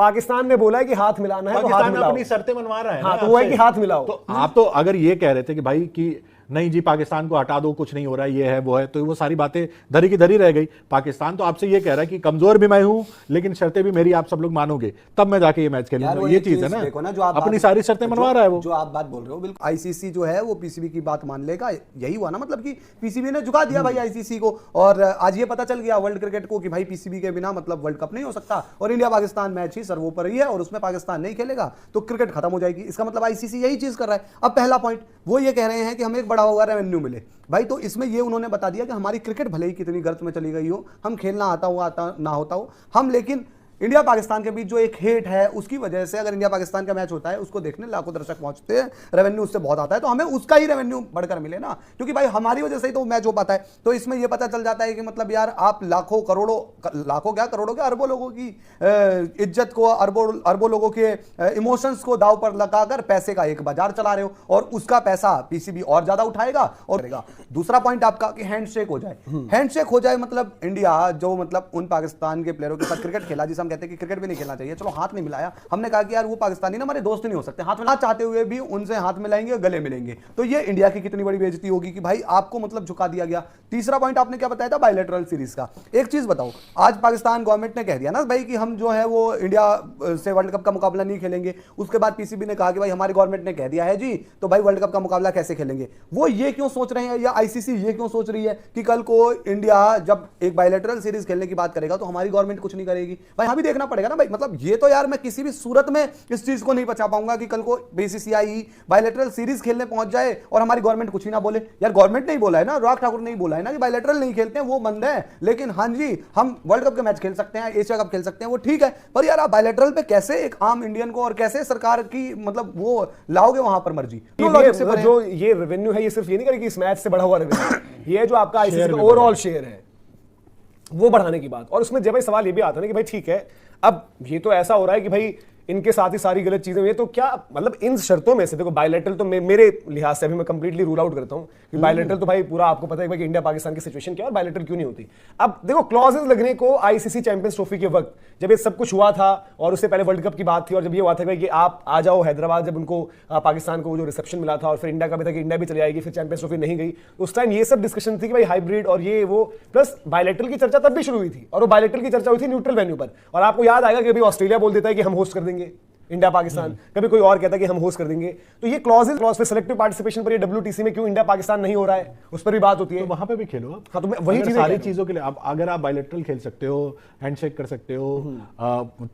पाकिस्तान ने बोला है कि हाथ मिलाना है तो हाथ मिलाओ, अपनी शर्तें मनवा रहा है हाँ, तो वो है कि हाथ मिलाओ। तो आप तो अगर ये कह रहे थे कि भाई कि नहीं जी पाकिस्तान को हटा दो, कुछ नहीं हो रहा है, ये है वो है, तो वो सारी बातें धरी की धरी रह गई। पाकिस्तान तो आपसे ये कह रहा है कि कमजोर भी मैं हूं लेकिन शर्तें भी मेरी आप सब लोग मानोगे तब मैं जाके ये मैच खेलूंगा। ये चीज है ना, देखो ना, जो आप अपनी सारी शर्तें मनवा रहा है वो। जो आप बात बोल रहे हो बिल्कुल, आईसीसी जो है वो पीसीबी की बात मान लेगा, यही हुआ ना, मतलब कि पीसीबी ने झुका दिया भाई आईसीसी को। और आज ये पता चल गया वर्ल्ड क्रिकेट को कि भाई पीसीबी के बिना मतलब वर्ल्ड कप नहीं हो सकता, और इंडिया पाकिस्तान मैच ही सर्वोपरि है और उसमें पाकिस्तान नहीं खेलेगा तो क्रिकेट खत्म हो जाएगी। इसका मतलब आईसीसी यही चीज कर रहा है। अब पहला पॉइंट वो ये कह रहे हैं कि हमें एक बड़ा होगा रेवेन्यू मिले भाई, तो इसमें ये उन्होंने बता दिया कि हमारी क्रिकेट भले ही कितनी गर्त में चली गई हो, हम खेलना आता हो आता ना होता हो, हम लेकिन इंडिया पाकिस्तान के बीच जो एक हेट है उसकी वजह से अगर इंडिया पाकिस्तान का मैच होता है उसको देखने लाखों दर्शक पहुंचते हैं, रेवेन्यू उससे बहुत आता है, तो हमें उसका ही रेवेन्यू बढ़कर मिले ना, क्योंकि भाई हमारी वजह से ही तो मैच हो पाता है। तो इसमें यह पता चल जाता है कि मतलब यार आप लाखों करोड़ों, लाखों क्या करोड़ों क्या अरबों लोगों की इज्जत को, अरबों लोगों के इमोशंस को दाव पर लगाकर पैसे का एक बाजार चला रहे हो और उसका पैसा पीसीबी और ज्यादा उठाएगा और करेगा। दूसरा पॉइंट आपका कि हैंडशेक हो जाए, हैंडशेक हो जाए मतलब इंडिया जो मतलब उन पाकिस्तान के प्लेयरों के साथ क्रिकेट खेला, जिसे कहते हैं कि क्रिकेट भी नहीं खेलना चाहिए, चलो हाथ नहीं मिलाया, हमने कहा कि यार वो पाकिस्तानी ना हमारे दोस्त नहीं हो सकते, हाथ मिलाना चाहते हुए भी उनसे हाथ मिलाएंगे, गले मिलेंगे, तो ये इंडिया की कितनी बड़ी बेइज्जती होगी कि भाई आपको मतलब झुका दिया गया। तीसरा पॉइंट आपने क्या बताया था बायलैटरल सीरीज का। एक चीज बताओ, आज पाकिस्तान गवर्नमेंट ने कह दिया ना भाई कि हम जो है वो इंडिया से वर्ल्ड कप का मुकाबला नहीं खेलेंगे, उसके बाद पीसीबी ने कहा कि भाई हमारी गवर्नमेंट ने कह दिया है जी तो भाई वर्ल्ड कप का मुकाबला कैसे खेलेंगे। वो ये क्यों सोच रहे हैं या आईसीसी ये क्यों सोच रही है कि कल को इंडिया जब एक बायलैटरल सीरीज खेलने की बात करेगा तो हमारी गवर्नमेंट कुछ नहीं करेगी। भाई हमें भी देखना पड़ेगा ना भाई, मतलब ये तो यार मैं किसी भी सूरत में इस चीज को नहीं बचा पाऊंगा कि कल को बीसीसीआई बायलैटरल सीरीज खेलने पहुंच जाए और हमारी गवर्नमेंट कुछ ही ना बोले। यार गवर्नमेंट ने ही बोला है ना, अनुराग ठाकुर ने ही बोला है ना कि बायलैटरल नहीं खेलते हैं, वो बंद है, लेकिन हाँ जी हम वर्ल्ड कप के मैच खेल सकते हैं, एशिया कप खेल सकते हैं, वो ठीक है, पर यार आप बायलैटरल पे कैसे एक आम इंडियन को और कैसे सरकार की मतलब वो लाओगे वहां पर मर्जी। जो ये रेवेन्यू है ये सिर्फ ये नहीं करेगी इस मैच से बढ़ा हुआ रेवेन्यू, ये जो आपका आईसीसी का ओवरऑल शेयर है वो बढ़ाने की बात। और उसमें जब भाई सवाल ये भी आता है ना कि भाई ठीक है अब ये तो ऐसा हो रहा है कि भाई इनके साथ ही सारी गलत चीजें हुई, तो क्या मतलब इन शर्तों में से देखो बायलैटरल तो मेरे लिहाज से अभी मैं कंप्लीटली रूल आउट करता हूं कि बायलैटरल तो भाई पूरा आपको पता है कि इंडिया पाकिस्तान की सिचुएशन क्या है और बायलैटरल क्यों नहीं होती। अब देखो क्लॉजेस लगने को आईसीसी चैंपियंस ट्रॉफी के वक्त जब ये सब कुछ हुआ था और उससे पहले वर्ल्ड कप की बात थी और जब ये हुआ था कि आप आ जाओ हैदराबाद, जब उनको पाकिस्तान को जो रिसेप्शन मिला था और फिर इंडिया का भी था कि इंडिया भी चली आएगी, फिर चैंपियंस ट्रॉफी नहीं गई, उस टाइम ये सब डिस्कशन थी कि भाई हाइब्रिड और ये वो, प्लस बायलैटरल की चर्चा तब भी शुरू हुई थी और वो बायलैटरल की चर्चा हुई थी न्यूट्रल वेन्यू पर। और आपको याद आएगा कि अभी ऑस्ट्रेलिया बोल देता है कि हम होस्ट कर देंगे इंडिया पाकिस्तान, कभी कोई और कहता है कि हम होस्ट कर देंगे, तो ये क्लॉज पे सिलेक्टिव पार्टिसिपेशन पर ये डब्ल्यूटीसी में क्यों इंडिया पाकिस्तान नहीं हो रहा है उस पर भी बात होती है। तो वहां पे भी खेलो आप। हाँ, तो वही सारी चीजों के लिए आप अगर आप बायलैटरल खेल सकते हो, हैंडशेक कर सकते हो,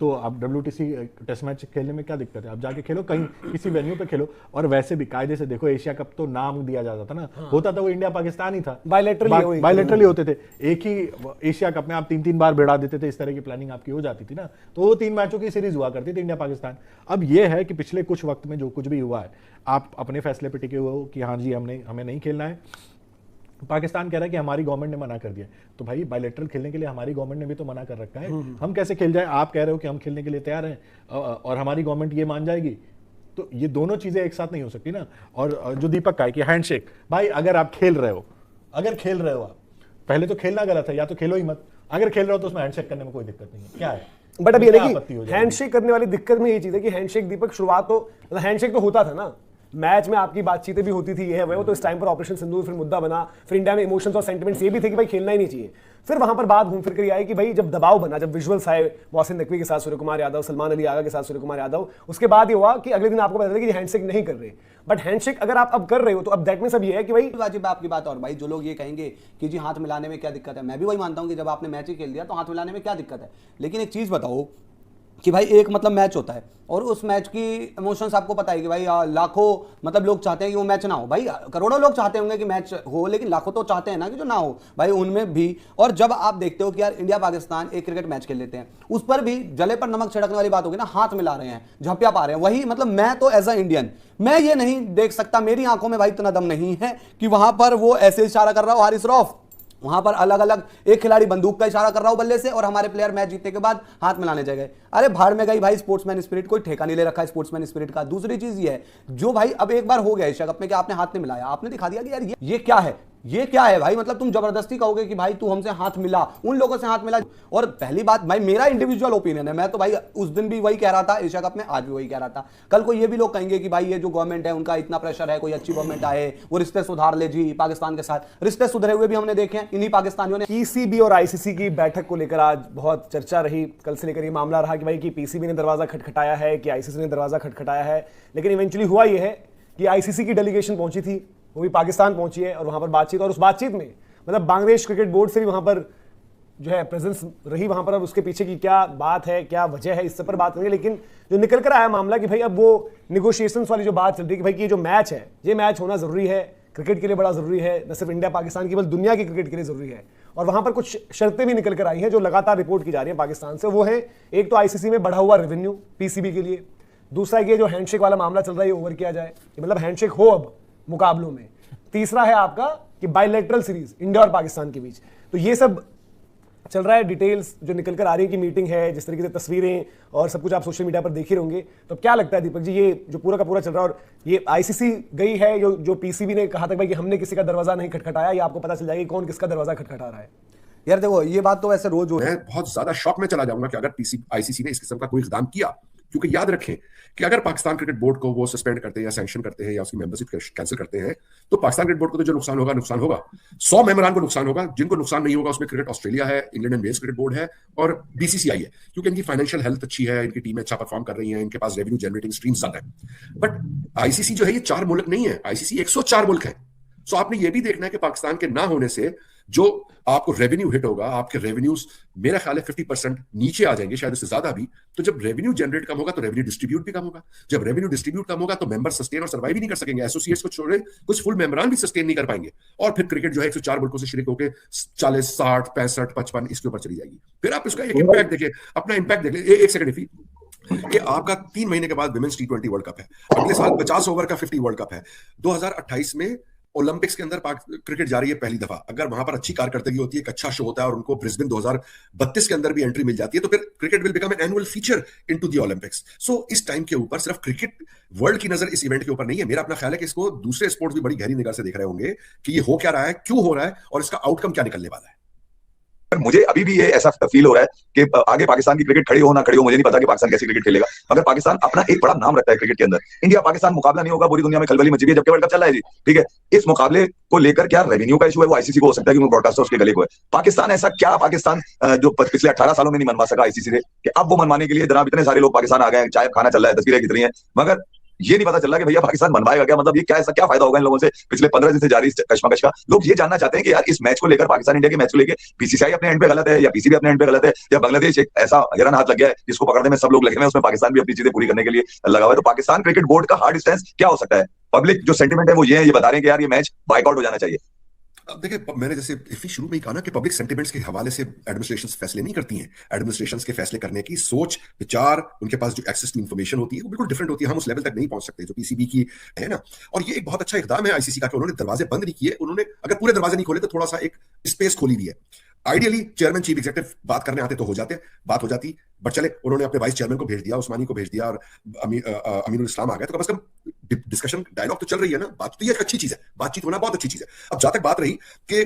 तो आप डब्ल्यूटीसी टेस्ट मैच खेलने में क्या दिक्कत है, आप जाके खेलो कहीं किसी वेन्यू पे खेलो। और वैसे भी कायदे से देखो एशिया कप तो नाम दिया जाता था ना, होता था वो इंडिया पाकिस्तान ही था, बायलैटरली होते थे, एक ही एशिया कप में आप 3-3 बार भिड़ा देते थे, इस तरह की प्लानिंग आपकी हो जाती थी ना, तो वो 3 मैचों की सीरीज हुआ करती थी इंडिया पाकिस्तान। अब ये है कि पिछले कुछ वक्त में जो कुछ भी हुआ है आप अपने फैसले पे टिके हुए हो कि हाँ जी हमें नहीं खेलना है, पाकिस्तान कह रहा है कि हमारी गवर्नमेंट ने मना कर दिया, तो भाई बायलैटरल खेलने के लिए हमारी गवर्नमेंट ने भी तो मना कर रखा है, हम कैसे खेल जाए। आप कह रहे हो कि हम खेलने के लिए तैयार हैं और हमारी गवर्नमेंट ये मान जाएगी, तो ये दोनों चीजें एक साथ नहीं हो सकती ना। और जो दीपक का है कि हैंडशेक, भाई अगर आप खेल रहे हो आप पहले तो खेलना गलत है, या तो खेलो ही मत, अगर खेल रहे हो तो उसमें हैंडशेक करने में कोई दिक्कत नहीं है, क्या है। बट अभी हैंडशेक करने वाली दिक्कत में ये चीज है कि हैंडशेक दीपक शुरुआत तो हैंडशेक तो होता था ना, मैच में आपकी बातचीतें भी होती थी, ये है वो, तो इस टाइम पर ऑपरेशन सिंदूर फिर मुद्दा बना, फिर इंडिया में इमोशंस और सेंटिमेंट्स ये भी थे कि भाई खेलना ही नहीं चाहिए। फिर वहां पर बात घूम फिर कर आई कि भाई जब दबाव बना, जब विजुअल्स आए मोहसिन नकवी के साथ सूर्य कुमार यादव, सलमान अली आगा के साथ सूर्य कुमार यादव, उसके बाद ये हुआ कि अगले दिन आपको पता चला कि हैंडशेक नहीं कर रहे। बट हैंडशेक अगर आप अब कर रहे हो तो अब दैट मींस अब ये है कि भाई वाजिब आपकी बात। और भाई जो लोग ये कहेंगे कि जी हाथ मिलाने में क्या दिक्कत है, मैं भी वही मानता हूं कि जब आपने मैच ही खेल दिया तो हाथ मिलाने में क्या दिक्कत है। लेकिन एक चीज बताओ कि भाई एक मतलब मैच होता है और उस मैच की इमोशंस आपको पता है कि भाई लाखों मतलब लोग चाहते हैं कि वो मैच ना हो, भाई करोड़ों लोग चाहते होंगे कि मैच हो, लेकिन लाखों तो चाहते हैं ना कि जो ना हो भाई, उनमें भी। और जब आप देखते हो कि यार इंडिया पाकिस्तान एक क्रिकेट मैच खेल लेते हैं, उस पर भी जले पर नमक छिड़कने वाली बात होगी ना, हाथ मिला रहे हैं, झपिया पा रहे हैं, वही मतलब मैं तो एज अ इंडियन मैं ये नहीं देख सकता, मेरी आंखों में भाई इतना दम नहीं है कि वहां पर वो ऐसे इशारा कर रहा हो हारिस रऊफ, वहां पर अलग अलग एक खिलाड़ी बंदूक का इशारा कर रहा हो बल्ले से और हमारे प्लेयर मैच जीतने के बाद हाथ मिलाने जाए। अरे भाड़ में गई भाई स्पोर्ट्समैन स्पिरिट, कोई ठेका नहीं ले रखा है स्पोर्ट्समैन स्पिरिट का। दूसरी चीज ये है जो भाई अब एक बार हो गया एशिया कप में कि आपने हाथ नहीं मिलाया, आपने दिखा दिया कि यार ये क्या है, ये क्या है भाई? मतलब तुम जबरदस्ती कहोगे कि भाई तू हमसे हाथ मिला, उन लोगों से हाथ मिला। और पहली बात भाई, मेरा इंडिविजुअल ओपिनियन है, मैं तो भाई उस दिन भी वही कह रहा था एशिया कप में, आज भी वही कह रहा था। कल को ये भी लोग कहेंगे कि भाई ये जो गवर्नमेंट है उनका इतना प्रेशर है, कोई अच्छी गवर्नमेंट आए वो रिश्ते सुधार ले जी पाकिस्तान के साथ। रिश्ते सुधरे हुए भी हमने देखे हैं इन्हीं पाकिस्तानियों ने। पीसीबी और आईसीसी की बैठक को लेकर आज बहुत चर्चा रही, कल से लेकर ये मामला रहा कि भाई कि पीसीबी ने दरवाजा खटखटाया है कि आईसीसी ने दरवाजा खटखटाया है। लेकिन इवेंचुअली हुआ ये है कि आईसीसी की डेलीगेशन पहुंची थी, वो भी पाकिस्तान पहुंची है, और वहां पर बातचीत, और उस बातचीत में मतलब बांग्लादेश क्रिकेट बोर्ड से भी वहां पर जो है प्रेजेंस रही वहां पर। अब उसके पीछे की क्या बात है, क्या वजह है, इस सब पर बात करेंगे। लेकिन जो निकल कर आया मामला कि भाई अब वो निगोशिएशंस वाली जो बात चल रही है कि भाई कि ये जो मैच है, ये मैच होना जरूरी है, क्रिकेट के लिए बड़ा जरूरी है, न सिर्फ इंडिया पाकिस्तान की बल्कि दुनिया की क्रिकेट के लिए जरूरी है। और वहां पर कुछ शर्तें भी निकल कर आई हैं जो लगातार रिपोर्ट की जा रही है पाकिस्तान से। वो है, एक तो आईसीसी में बढ़ा हुआ रेवेन्यू पीसीबी के लिए, दूसरा ये जो हैंडशेक वाला मामला चल रहा है ये ओवर किया जाए, मतलब हैंडशेक हो अब मुकाबलों में, तीसरा है आपका कि बायलैटरल सीरीज इंडिया और पाकिस्तान के बीच। तो ये सब चल रहा है, डिटेल्स जो निकल कर आ रही है कि मीटिंग है, जिस तरीके से तस्वीरें और सब कुछ आप सोशल मीडिया पर देख ही होंगे। तो क्या लगता है दीपक जी, ये जो पूरा का पूरा चल रहा है, और ये आईसीसी गई है, जो पीसीबी ने कहा था भाई कि हमने किसी का दरवाजा नहीं खटखटाया, ये आपको पता चल जाएगा कौन किसका दरवाजा खटखटा रहा है? यार देखो, ये बात तो वैसे रोज हो मैं बहुत ज्यादा शॉक में चला जाऊंगा कि अगर आईसीसी ने इस किस्म का कोई इकदाम किया, क्योंकि याद रखें कि अगर पाकिस्तान क्रिकेट बोर्ड को वो सस्पेंड करते हैं या सैंक्शन करते हैं या उसकी मेंबरशिप कैंसिल करते हैं, तो पाकिस्तान क्रिकेट बोर्ड को तो जो नुकसान होगा 100 मेंबरान को नुकसान होगा। जिनको नुकसान नहीं होगा उसमें क्रिकेट ऑस्ट्रेलिया है, England and Wales cricket board है और बीसीसीआई है, क्योंकि इनकी फाइनेंशियल हेल्थ अच्छी है, इनकी टीमें अच्छा परफॉर्म कर रही हैं, इनके पास रेवेन्यू जनरेटिंग स्ट्रीम्स ज्यादा है। बट आईसीसी जो है ये 4 मुल्क नहीं है, आईसीसी 104 मुल्क है। सो आपने ये भी देखना है कि पाकिस्तान के ना होने से जो आपको रेवेन्यू हिट होगा, आपके रेवेन्यूज मेरा ख्याल है 50% नीचे आ जाएंगे, शायद उससे ज्यादा भी। तो जब रेवेन्यू जनरेट कम होगा तो रेवेन्यू डिस्ट्रीब्यूट भी कम होगा, जब रेवेन्यू डिस्ट्रीब्यूट कम होगा तो मेंबर सस्टेन और सर्वाइव ही नहीं कर सकेंगे, एसोसिएट्स को छोड़े कुछ फुल मेंबरान भी सस्टेन नहीं कर पाएंगे, और फिर क्रिकेट जो है 104 मुल्कों से शुरू होकर 40, 60, 65, 55 इसके ऊपर चली जाएगी। फिर आप इसका एक इंपैक्ट देखिए, अपना इंपैक्ट देख ले। एक सेकंड इफी कि आपका 3 महीने के बाद विमेंस T20 वर्ल्ड कप है, अगले साल 50 ओवर का 50 वर्ल्ड कप है, 2028 में ओलंपिक्स के अंदर क्रिकेट जा रही है पहली दफा। अगर वहां पर अच्छी कारकर्दगी होती है, एक अच्छा शो होता है और उनको ब्रिस्बेन 2032 के अंदर भी एंट्री मिल जाती है, तो फिर cricket will become an annual feature into the Olympics. So इस टाइम के ऊपर सिर्फ क्रिकेट वर्ल्ड की नजर इस इवेंट के ऊपर नहीं है। मेरा अपना ख्याल है कि इसको दूसरे स्पोर्ट्स भी बड़ी गहरी निगाह से देख रहे होंगे कि ये हो क्या रहा है, क्यों हो रहा है और इसका आउटकम क्या निकलने वाला है। मुझे अभी भी ये ऐसा फील हो रहा है कि आगे पाकिस्तान की क्रिकेट खड़ी हो ना खड़ी हो, मुझे नहीं पता कि पाकिस्तान कैसी क्रिकेट खेलेगा। अगर पाकिस्तान अपना एक बड़ा नाम रखता है क्रिकेट के अंदर, इंडिया पाकिस्तान मुकाबला नहीं होगा, पूरी दुनिया में खलबली मची हुई है, जबकि वर्ल्ड कप चल रहा है जी, ठीक है। इस मुकाबले को लेकर क्या रेवेन्यू का इशू है वो आईसीसी को हो सकता है कि ब्रॉडकास्टर्स के गले को है। पाकिस्तान ऐसा क्या, पाकिस्तान जो पिछले 18 सालों में नहीं मनवा सका आईसीसी से, कि अब वो मनवाने के लिए जनाब इतने सारे लोग पाकिस्तान आ गए, चाय खाना चल रहा है, तस्वीरें कितनी है, मगर ये नहीं पता चल रहा कि भैया पाकिस्तान बनवाएगा क्या। मतलब ये क्या, ऐसा क्या फायदा होगा इन लोगों से पिछले 15 दिन से जारी कशमकश का। लोग ये जानना चाहते हैं कि यार इस मैच को लेकर, पाकिस्तान इंडिया के मैच को लेकर बीसीसीआई अपने एंड पे गलत है या पीसीबी अपने एंड पे गलत है, या बांग्लादेश एक ऐसा हिरन हाथ लग गया है जिसको पकड़ने में सब लोग लगे हुए हैं, उसमें पाकिस्तान भी अपनी चीजें पूरी करने के लिए लगा हुआ है। तो पाकिस्तान क्रिकेट बोर्ड का हार्ड स्टैंस क्या हो सकता है? पब्लिक जो सेंटिमेंट है वो ये बता रहे हैं कि यार ये मैच बाइकआउट हो जाना चाहिए। अब देखिए, मैंने जैसे इसी शुरू में ही कहा ना कि पब्लिक सेंटिमेंट्स के हवाले से एडमिनिस्ट्रेशंस फैसले नहीं करती हैं। एडमिनिस्ट्रेशंस के फैसले करने की सोच, विचार, उनके पास जो एक्सेस टू इन्फॉर्मेशन होती है वो बिल्कुल डिफरेंट होती है। हम उस लेवल तक नहीं पहुंच सकते जो पीसीबी की है ना। और ये एक बहुत अच्छा इकदाम है आईसीसी का कि उन्होंने दरवाजे बंद नहीं किए, उन्होंने अगर पूरे दरवाजे नहीं खोले तो थोड़ा सा एक स्पेस खोली हुई है। आइडियली चेयरमैन चीफ एग्जीक्यूटिव बात करने आते तो हो जाते, बात हो जाती, बट चले उन्होंने अपने वाइस चेयरमैन को भेज दिया, उस्मानी को भेज दिया और अमीनुल इस्लाम आ गए, तो कम से कम डिस्कशन डायलॉग तो चल रही है ना। बात तो ये एक अच्छी चीज है, बातचीत होना बहुत अच्छी चीज है। अब जहां तक बात रही कि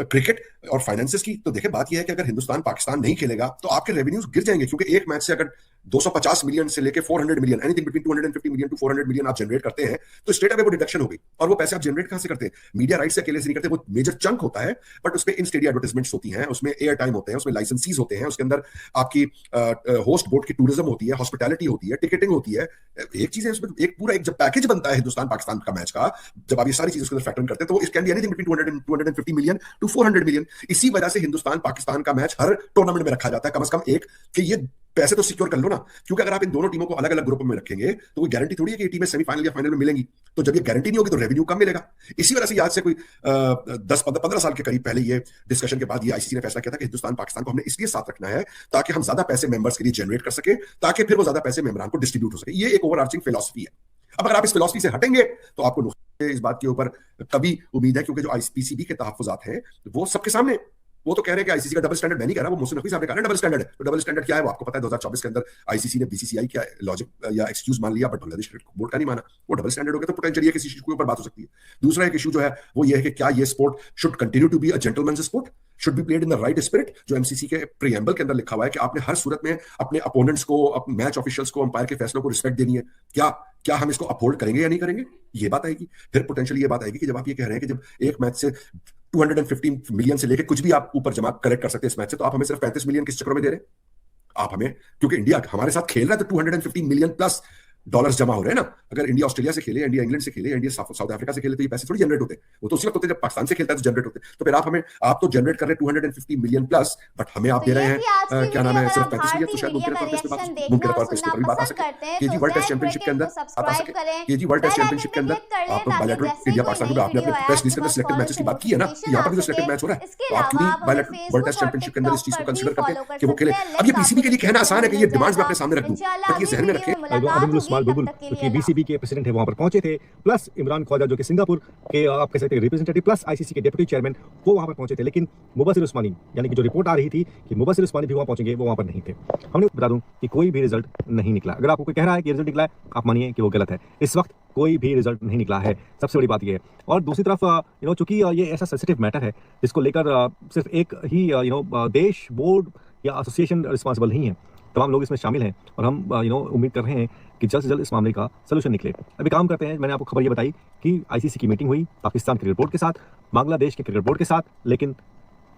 क्रिकेट और फाइनेंसेस की, तो देखिए बात यह है कि अगर हिंदुस्तान पाकिस्तान नहीं खेलेगा तो आपके रेवेन्यूज गिर जाएंगे, क्योंकि एक मैच से अगर 250 मिलियन से लेके 400 million, anything between 250 million to 400 million आप जनरेट करते हैं, तो स्ट्रेट अवे वो डिडक्शन हो गई। और वो पैसे आप जनरेट कहां से करते हैं? मीडिया राइट से अकेले से नहीं करते, वो मेजर चंक होता है, बट उसमें इन स्टेडियम एडवर्टाइजमेंट्स होती हैं, उसमें एयर टाइम होते हैं, उसमें लाइसेंसीज होते हैं, उसके अंदर आपकी होस्ट बोर्ड की टूरिज्म होती है, हॉस्पिटैलिटी होती है, टिकटिंग होती है। एक चीज है उसमें, एक पूरा एक जब पैकेज बनता है हिंदुस्तान पाकिस्तान का मैच का, जब आप ये सारी चीजें उसके अंदर फैक्टर करते हैं, तो it can be anything between 250 million to 400 million. इसी वजह से हिंदुस्तान पाकिस्तान का मैच हर टूर्नामेंट में रखा जाता है, कम से कम एक, कि ये पैसे तो सिक्योर कर लो ना। क्योंकि अगर आप इन दोनों टीमों को अलग अलग ग्रुप में रखेंगे तो कोई गारंटी थोड़ी है कि ये टीमें सेमीफाइनल या फाइनल में मिलेंगी। तो जब ये गारंटी नहीं होगी तो रेवेन्यू कम मिलेगा। इसी वजह से आज से कोई 10-15 साल के करीब पहले ये डिस्कशन के बाद ये आईसीसी ने फैसला किया था कि हिंदुस्तान पाकिस्तान को हमने इसलिए साथ रखना है ताकि हम ज्यादा पैसे मेंबर्स के लिए जनरेट कर सके, ताकि फिर वो ज्यादा पैसे मेंबरान को डिस्ट्रीब्यूट हो सके। ये एक ओवरआर्चिंग फिलॉसफी है। अब अगर आप इस फिलॉसफी से हटेंगे तो आपको इस बात के ऊपर कभी उम्मीद है, क्योंकि जो आईपीसीबी के तहफ्फुज़ात हैं वो सबके सामने, वो तो कह रहे हैं कि आईसीसी का डबल स्टैंडर्ड, मैं नहीं कह रहा, वो मोहसिन नकवी साहब ने कहा ना डबल स्टैंडर्ड है। तो डबल स्टैंडर्ड क्या है वो आपको पता है। 2024 के अंदर आईसीसी ने बीसीसीआई क्या लॉजिक या एक्सक्यूज मान लिया, बट बांग्लादेश क्रिकेट बोर्ड का नहीं माना, वो डबल स्टैंडर्ड हो गया। तो पोटेंशियल ये किसी इशू के ऊपर बात हो सकती है। दूसरा एक इशू जो है वो ये है कि क्या ये sport should continue to be a gentleman's sport, should be played in the right spirit, जो एमसीसी के प्रीएम्बल के अंदर लिखा हुआ है कि आपने हर सूरत में अपने अपोनेंट्स को, अपने मैच ऑफिशियल्स को, अंपायर के फैसलों को रिस्पेक्ट देनी है। क्या हम इसको अपहोल्ड करेंगे या नहीं करेंगे, ये बात आएगी। फिर पोटेंशियली ये बात आएगी कि जब आप ये कह रहे हैं कि जब एक मैच से 215 मिलियन से लेकर कुछ भी आप ऊपर जमा कलेक्ट कर सकते हैं इस मैच से, तो आप हमें सिर्फ 35 मिलियन किस चक्रों में दे रहे हैं आप हमें? क्योंकि इंडिया हमारे साथ खेल रहा है तो 215 मिलियन प्लस डॉलर्स जमा हो रहे हैं ना। अगर इंडिया ऑस्ट्रेलिया से खेले, इंडिया इंग्लैंड से खेले, इंडिया साउथ अफ्रीका से खेले, तो ये पैसे थोड़ी जनरेट होते हैं। वो तो उसी वक्त होते हैं जब पाकिस्तान से खेलता है तो जनरेट होते हैं। तो फिर आप तो जनरेट कर रहे हैं 250 मिलियन प्लस, बट हमें आप दे रहे हैं क्या नाम है सिर्फ 35 मिलियन। तो शायद मुमकिन तौर पर इस पर भी बात आ सके। केजी वर्ल्ड टेस्ट चैंपियनशिप के अंदर आप आ सके, केजी वर्ल्ड टेस्ट चैंपियनशिप के अंदर आप बायलैटरल इंडिया पाकिस्तान को आपने अपने प्रेस रिलीज के अंदर सिलेक्टेड मैचेस की बात की है ना, यहाँ पर भी तो सिलेक्टेड मैच हो रहा है। तो आप क्यों नहीं बायलैटरल वर्ल्ड टेस्ट चैंपियनशिप के अंदर इस चीज को कंसीडर करते हैं कि वो खेले? अब ये पीसीबी के लिए कहना आसान है कि ये डिमांड्स मैं अपने सामने रख दूं, बट ये जहन में रखें बीसीबी के प्रेसिडेंट है वहां पर पहुंचे थे, प्लस इमरान ख्वाजा जो कि सिंगापुर के आप कह सकते हैं रिप्रेजेंटेटिव, प्लस आईसीसी के डिप्टी चेयरमैन, वो वहां पर पहुंचे थे। लेकिन मुबशिर उस्मानी, यानी कि जो रिपोर्ट आ रही थी कि मुबशिर उस्मानी भी वहां पहुंचेंगे, वो वहां पर नहीं थे। हमने बता दूं कि कोई भी रिजल्ट नहीं निकला। अगर आपको कोई कह रहा है कि रिजल्ट निकला है, आप मानिए कि वो गलत है। इस वक्त कोई भी रिजल्ट नहीं निकला है, सबसे बड़ी बात यह है। और दूसरी तरफ चूंकि ये ऐसा सेंसिटिव मैटर है जिसको लेकर सिर्फ एक ही देश, बोर्ड या एसोसिएशन रिस्पॉन्सिबल नहीं है, तमाम लोग इसमें शामिल हैं और हम उम्मीद कर रहे हैं कि जल्द से जल्द इस मामले का सलूशन निकले। अभी काम करते हैं। मैंने आपको खबर ये बताई कि आईसीसी की मीटिंग हुई पाकिस्तान क्रिकेट बोर्ड के साथ, बांग्लादेश के क्रिकेट बोर्ड के साथ, लेकिन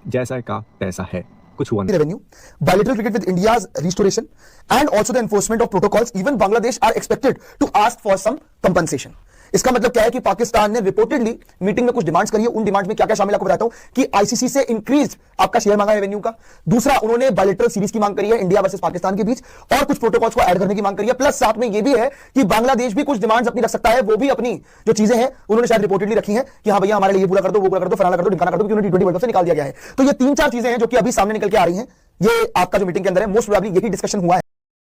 जैसा का तैसा है, कुछ हुआ नहीं। Revenue, bilateral cricket with India's restoration, and also the enforcement of protocols. Even Bangladesh are expected to ask for some compensation. इसका मतलब क्या है कि पाकिस्तान ने रिपोर्टेडली मीटिंग में कुछ डिमांड्स करी है। उन डिमांड्स में क्या क्या शामिल आपको बताता हूं कि आईसीसी से इंक्रीज आपका शेयर मांगा है रेवेन्यू का। दूसरा, उन्होंने बायलैटरल सीरीज की मांग करी है इंडिया वर्सेस पाकिस्तान के बीच, और कुछ प्रोटोकॉल्स को ऐड करने की मांग करी है। प्लस साथ में ये भी है कि बांग्लादेश भी कुछ डिमांड्स अपनी रख सकता है। वो भी अपनी जो चीजें हैं उन्होंने शायद रिपोर्टेडली रखी है कि हाँ भैया हमारे लिए ये पूरा कर दो, वो पूरा कर दो, फलाना कर दो, ढिमकाना कर दो, क्योंकि T20 वर्ल्ड कप से निकाल दिया गया है। तो ये 3-4 चीजें हैं जो कि अभी सामने निकल के आ रही हैं। ये आपका जो मीटिंग के अंदर है, मोस्ट प्रोबेबली यही डिस्कशन हुआ है।